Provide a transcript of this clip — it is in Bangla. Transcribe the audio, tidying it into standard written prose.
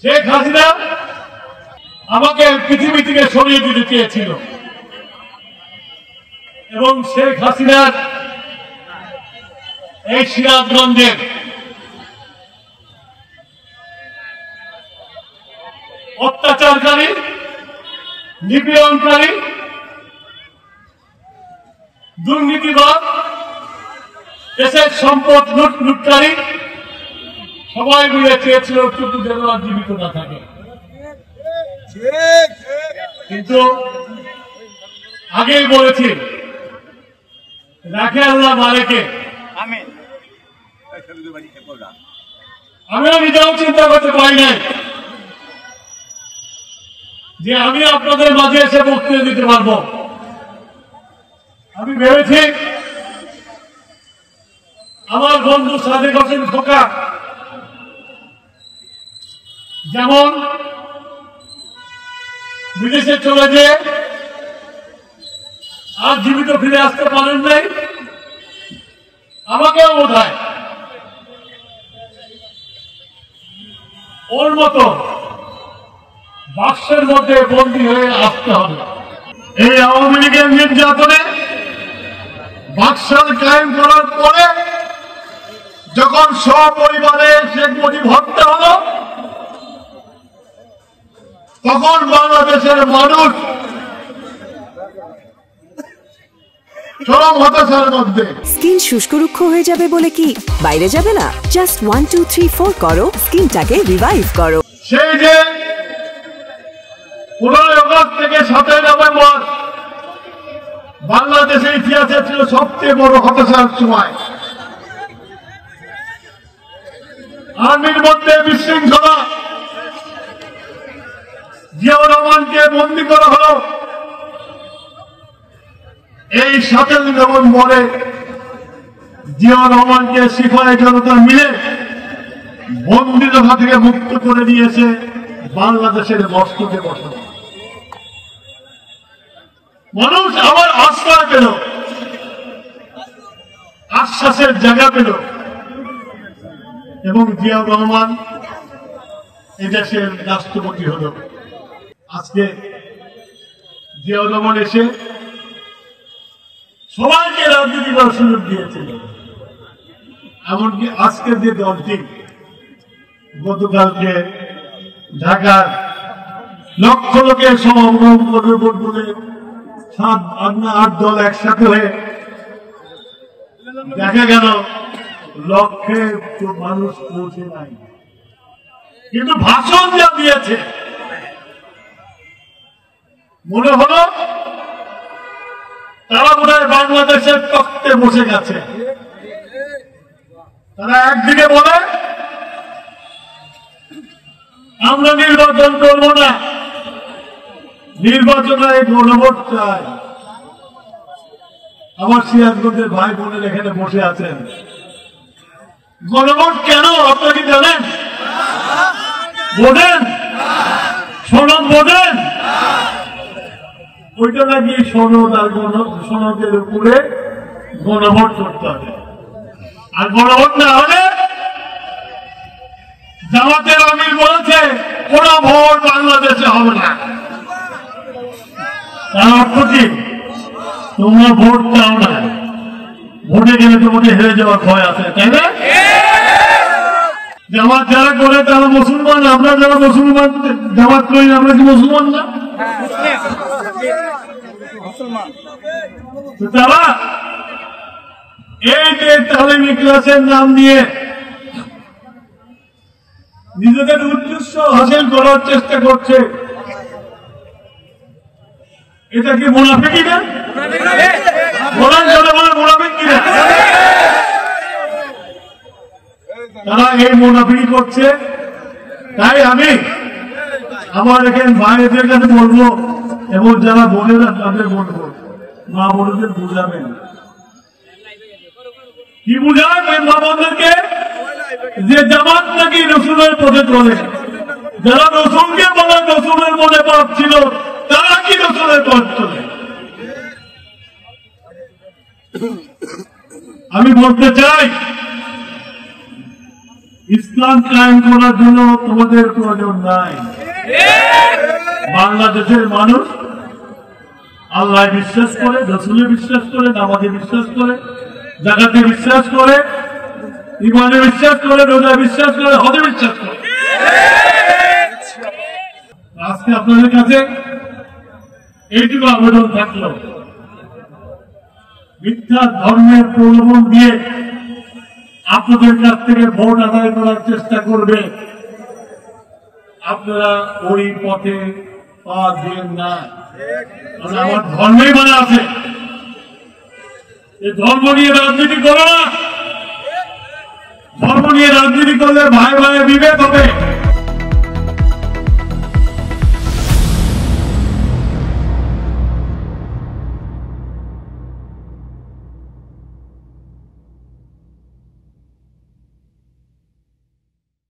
শেখ হাসিনা আমাকে পৃথিবী থেকে সরিয়ে দিতে চেয়েছিল এবং শেখ হাসিনার এই সিরাজগঞ্জের অত্যাচারকারী, নিপীড়নকারী, দুর্নীতিবাদ, দেশের সম্পদ লুটকারী সবাই মিলে চেয়েছিল টুকু যেন আর জীবিত না থাকে। কিন্তু আগেই বলেছি, রাখে আল্লাহ মালেকে। আমিও নিজেও চিন্তা করতে পারি নাই যে আমি আপনাদের মাঝে এসে বক্তৃতা দিতে পারবো। আমি ভেবেছি আমার বন্ধু সাদেক হোসেন খোকা যেমন বিদেশে চলে যেয়ে আর জীবিত ফিরে আসতে পারেন নাই, আমাকেও বোধ হয় ওর মতো বাক্সের মধ্যে বন্দী হয়ে আসতে হবে। এই আওয়ামী লীগের নির্যাতনে বাক্সাল কায়েম করার পরে যখন সপরিবারে শেখ মুজিব হত্যা হলো, তখন বাংলাদেশের মানুষ চরম হতাশার মধ্যে। স্কিন শুষ্ক রুক্ষ হয়ে যাবে বলে কি বাইরে যাবে না? জাস্ট 1 2 3 4 করো, স্কিনটাকে রিভাইভ করো। সেই যে 15 আগস্ট থেকে 7 নভেম্বর বাংলাদেশের ইতিহাসে ছিল সবচেয়ে বড় হতাশার সময়। আর্মির মধ্যে বিশৃঙ্খলা, জিয়াউর রহমানকে বন্দী করা হলো। এই 7 নভেম্বরে জিয়াউর রহমানকে সিপাহী জনতা মিলে বন্দীদশা থেকে মুক্ত করে দিয়েছে বাংলাদেশের মস্তকে বসানো। মানুষ আবার আশ্রয় পেল, আশ্বাসের জায়গা পেল এবং জিয়াউর রহমান এদেশের রাষ্ট্রপতি হল। আজকে জিয়াউর রহমান এসে সবাইকে রাজনীতি করার সুযোগ দিয়েছিল। এমনকি আজকের যে দলটি গতকালকে ঢাকার লক্ষ লোকের সমাগম করবে বলে 7-8 দল একসাথে হয়ে দেখা গেল লক্ষে মানুষ পৌঁছে নাই, কিন্তু ভাষণ যা দিয়েছে মনে হলো তারা মনে হয় বাংলাদেশের তখ্তে বসে গেছে। তারা একদিকে বলে আমরা নির্বাচন করব না, নির্বাচনে গণভোট চাই। আমার সিরাজগঞ্জের ভাই বোনের এখানে বসে আছেন, গণভোট কেন আপনারা কি জানেন? বোঝেন? সনদ বোঝেন? ওইটা নাকি সনদ, আর সনদের উপরে গণভোট করতে হবে। আর গণভোট না হলে জামাতের আমির বলেছে কোন ভোট বাংলাদেশে হবে না। তার অর্থ কি? তোমরা ভোট চাও না, ভোটে গেলে তোমাকে হেরে যাওয়ার ভয় আছে, তাই না? জামাত যারা করে তারা মুসলমান, আমরা যারা মুসলমান জামাত করি আমরা কি মুসলমান না? তারা এই যে তালিমি ক্লাসের নাম দিয়ে নিজেদের উদ্দেশ্য হাসিল করার চেষ্টা করছে, এটা কি মুনাফিকি না? বলেন জনগণের মুনাফিক কিনা? তারা এই মুনাফিকি করছে। তাই আমি আমার এখানে ভাইদের কাছে বলবো এবং যারা বোনেরা তাদের বলবো, মা বোনদের বুঝাবেন। কি বুঝাবেন মা বোনদেরকে? যে জামাত নাকি রসুলের পথে চলে, যারা রসুলকে বলে রসুলের মনে পাপ ছিল তারা কি রসুলের পথ চলে? আমি বলতে চাই ইসলাম কায়েম করার জন্য তোমাদের প্রয়োজন নাই। বাংলাদেশের মানুষ আল্লাহ বিশ্বাস করে, রসুলে বিশ্বাস করে, নামাজে বিশ্বাস করে, জাকাতে বিশ্বাস করে, ইমানে বিশ্বাস করে, রোজা বিশ্বাস করে, হজে বিশ্বাস করে। আজকে আপনাদের কাছে এইটুকু আবেদন থাকলো, মিথ্যা ধর্মের প্রলোভন দিয়ে আপনাদের কাছ থেকে ভোট আদায় করার চেষ্টা করবে, আপনারা ওই পথে পা দিন না। আমার ধর্মেই মানে আছে, এই ধর্ম নিয়ে রাজনীতি করো না। ধর্ম নিয়ে রাজনীতি করলে ভাই ভাই বিভেদ হবে।